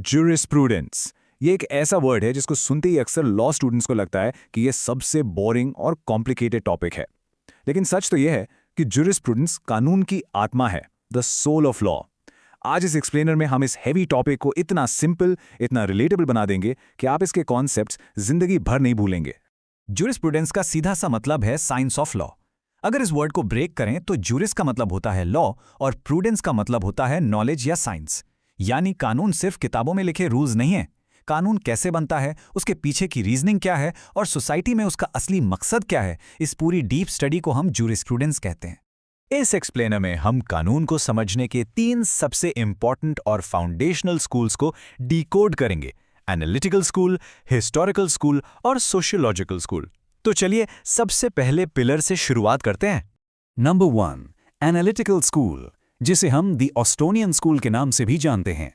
Jurisprudence ये एक ऐसा वर्ड है जिसको सुनते ही अक्सर लॉ स्टूडेंट्स को लगता है कि ये सबसे बोरिंग और कॉम्प्लिकेटेड टॉपिक है। लेकिन सच तो यह है कि ज्यूरिस्प्रूडेंस कानून की आत्मा है, द सोल ऑफ लॉ। आज इस एक्सप्लेनर में हम इस हैवी टॉपिक को इतना सिंपल, इतना रिलेटेबल बना देंगे कि आप इसके कॉन्सेप्ट्स जिंदगी भर नहीं भूलेंगे। ज्यूरिस्प्रूडेंस का सीधा सा मतलब है साइंस ऑफ लॉ। अगर इस वर्ड को ब्रेक करें तो ज्यूरिस का मतलब होता है लॉ और प्रूडेंस का मतलब होता है नॉलेज या साइंस। यानी कानून सिर्फ किताबों में लिखे रूल्स नहीं है। कानून कैसे बनता है, उसके पीछे की रीजनिंग क्या है और सोसाइटी में उसका असली मकसद क्या है, इस पूरी डीप स्टडी को हम ज्यूरिस्प्रूडेंस कहते हैं। इस एक्सप्लेनर में हम कानून को समझने के 3 सबसे इंपॉर्टेंट और फाउंडेशनल स्कूल्स को डिकोड करेंगे: एनालिटिकल स्कूल, हिस्टोरिकल स्कूल और सोशियोलॉजिकल स्कूल। तो चलिए सबसे पहले पिलर से शुरुआत करते हैं। नंबर 1, एनालिटिकल स्कूल, जिसे हम द ऑस्टोनियन स्कूल के नाम से भी जानते हैं।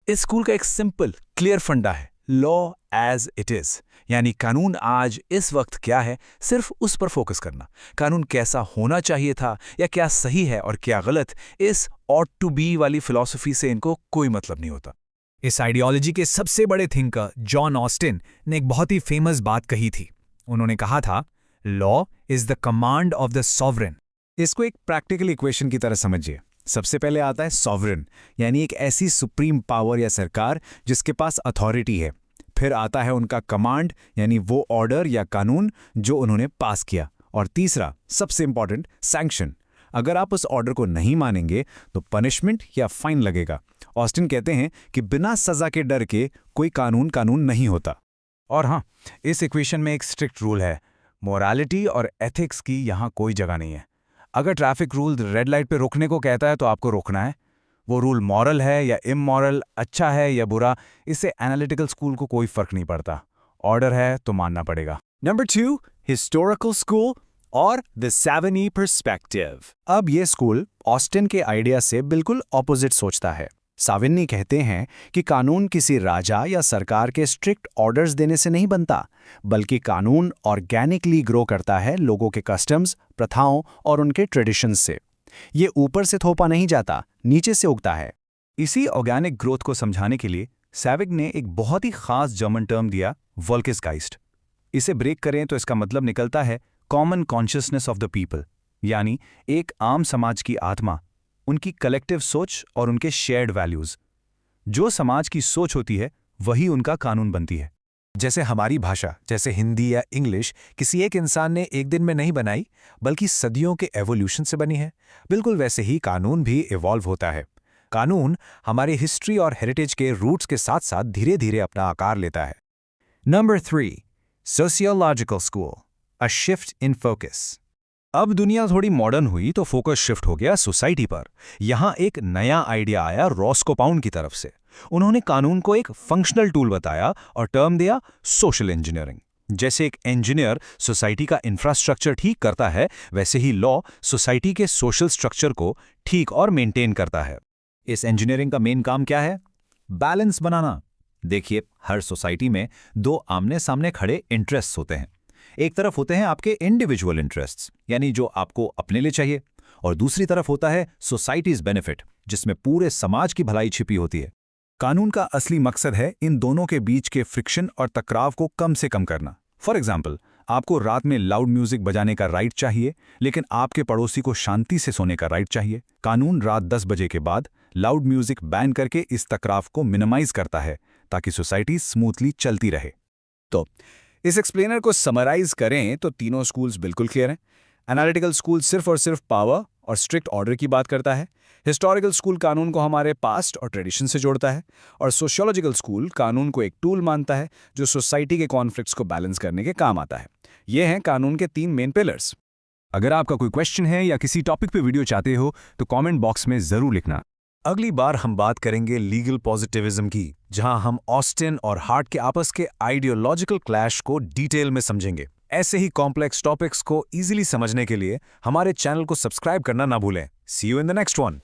इस स्कूल का एक सिंपल, क्लियर फंडा है, लॉ एज इट इज, यानी कानून आज इस वक्त क्या है, सिर्फ उस पर फोकस करना। कानून कैसा होना चाहिए था या क्या सही है और क्या गलत, इस ऑट टू बी वाली फिलॉसफी से इनको कोई मतलब नहीं होता। इस आइडियोलॉजी के सबसे बड़े थिंकर जॉन ऑस्टिन ने एक बहुत ही फेमस बात कही थी। उन्होंने कहा था, law is the command of the sovereign. इसको एक प्रैक्टिकल इक्वेशन की तरह समझिए। सबसे पहले आता है सॉवरेन, यानी एक ऐसी सुप्रीम पावर या सरकार जिसके पास अथॉरिटी है। फिर आता है उनका कमांड, यानी वो ऑर्डर या कानून जो उन्होंने पास किया। और तीसरा, सबसे इंपॉर्टेंट, सैंक्शन। अगर आप उस ऑर्डर को नहीं मानेंगे तो पनिशमेंट या फाइन लगेगा। ऑस्टिन कहते हैं कि बिना सजा के डर के कोई कानून नहीं होता। और हाँ, इस इक्वेशन में एक स्ट्रिक्ट रूल है, मोरालिटी और एथिक्स की यहाँ कोई जगह नहीं है। अगर ट्रैफिक रूल रेड लाइट पे रुकने को कहता है तो आपको रोकना है। वो रूल मॉरल है या इमॉरल, अच्छा है या बुरा, इससे एनालिटिकल स्कूल को कोई फर्क नहीं पड़ता। ऑर्डर है तो मानना पड़ेगा। नंबर 2, हिस्टोरिकल स्कूल और द सैवनी पर्सपेक्टिव। अब ये स्कूल ऑस्टिन के आइडिया से बिल्कुल ऑपोजिट सोचता है। साविन्नी कहते हैं कि कानून किसी राजा या सरकार के स्ट्रिक्ट ऑर्डर्स देने से नहीं बनता, बल्कि कानून ऑर्गेनिकली ग्रो करता है लोगों के कस्टम्स, प्रथाओं और उनके ट्रेडिशंस से। ये ऊपर से थोपा नहीं जाता, नीचे से उगता है। इसी ऑर्गेनिक ग्रोथ को समझाने के लिए सैविग ने एक बहुत ही खास जर्मन टर्म दिया, वोल्केसगाइस्ट। इसे ब्रेक करें तो इसका मतलब निकलता है common consciousness of the people, यानी एक आम समाज की आत्मा, उनकी कलेक्टिव सोच और उनके शेयर्ड वैल्यूज। जो समाज की सोच होती है वही उनका कानून बनती है। जैसे हमारी भाषा, जैसे हिंदी या इंग्लिश, किसी एक इंसान ने एक दिन में नहीं बनाई, बल्कि सदियों के एवोल्यूशन से बनी है, बिल्कुल वैसे ही कानून भी इवॉल्व होता है। कानून हमारी हिस्ट्री और हेरिटेज के रूट्स के साथ साथ धीरे धीरे अपना आकार लेता है। Number 3, sociological school, a shift in focus. अब दुनिया थोड़ी मॉडर्न हुई तो फोकस शिफ्ट हो गया सोसाइटी पर। यहां एक नया आइडिया आया रॉस्को पाउंड की तरफ से। उन्होंने कानून को एक फंक्शनल टूल बताया और टर्म दिया सोशल इंजीनियरिंग। जैसे एक इंजीनियर सोसाइटी का इंफ्रास्ट्रक्चर ठीक करता है, वैसे ही लॉ सोसाइटी के सोशल स्ट्रक्चर को ठीक और मेंटेन करता है। इस इंजीनियरिंग का मेन काम क्या है? बैलेंस बनाना। देखिए, हर सोसाइटी में 2 आमने सामने खड़े इंटरेस्ट्स होते हैं। एक तरफ होते हैं आपके इंडिविजुअल इंटरेस्ट्स, यानी जो आपको अपने लिए चाहिए, और दूसरी तरफ होता है सोसाइटीज बेनिफिट, जिसमें पूरे समाज की भलाई छिपी होती है। कानून का असली मकसद है इन दोनों के बीच के फ्रिक्शन और टकराव को कम से कम करना। फॉर एग्जाम्पल, आपको रात में लाउड म्यूजिक बजाने का राइट चाहिए, लेकिन आपके पड़ोसी को शांति से सोने का राइट चाहिए। कानून रात 10 बजे के बाद लाउड म्यूजिक बैन करके इस टकराव को मिनिमाइज करता है, ताकि सोसाइटी स्मूथली चलती रहे। तो इस एक्सप्लेनर को समराइज करें तो तीनों स्कूल्स बिल्कुल क्लियर हैं। एनालिटिकल स्कूल सिर्फ और सिर्फ पावर और स्ट्रिक्ट ऑर्डर की बात करता है। हिस्टोरिकल स्कूल कानून को हमारे पास्ट और ट्रेडिशन से जोड़ता है। और सोशियोलॉजिकल स्कूल कानून को एक टूल मानता है जो सोसाइटी के कॉन्फ्लिक्ट्स को बैलेंस करने के काम आता है। ये हैं कानून के 3 मेन पिलर्स। अगर आपका कोई क्वेश्चन है या किसी टॉपिक पे वीडियो चाहते हो तो कमेंट बॉक्स में जरूर लिखना। अगली बार हम बात करेंगे लीगल पॉजिटिविज्म की, जहां हम ऑस्टिन और हार्ट के आपस के आइडियोलॉजिकल क्लैश को डिटेल में समझेंगे। ऐसे ही कॉम्प्लेक्स टॉपिक्स को इजीली समझने के लिए हमारे चैनल को सब्सक्राइब करना ना भूलें। See you in the next one.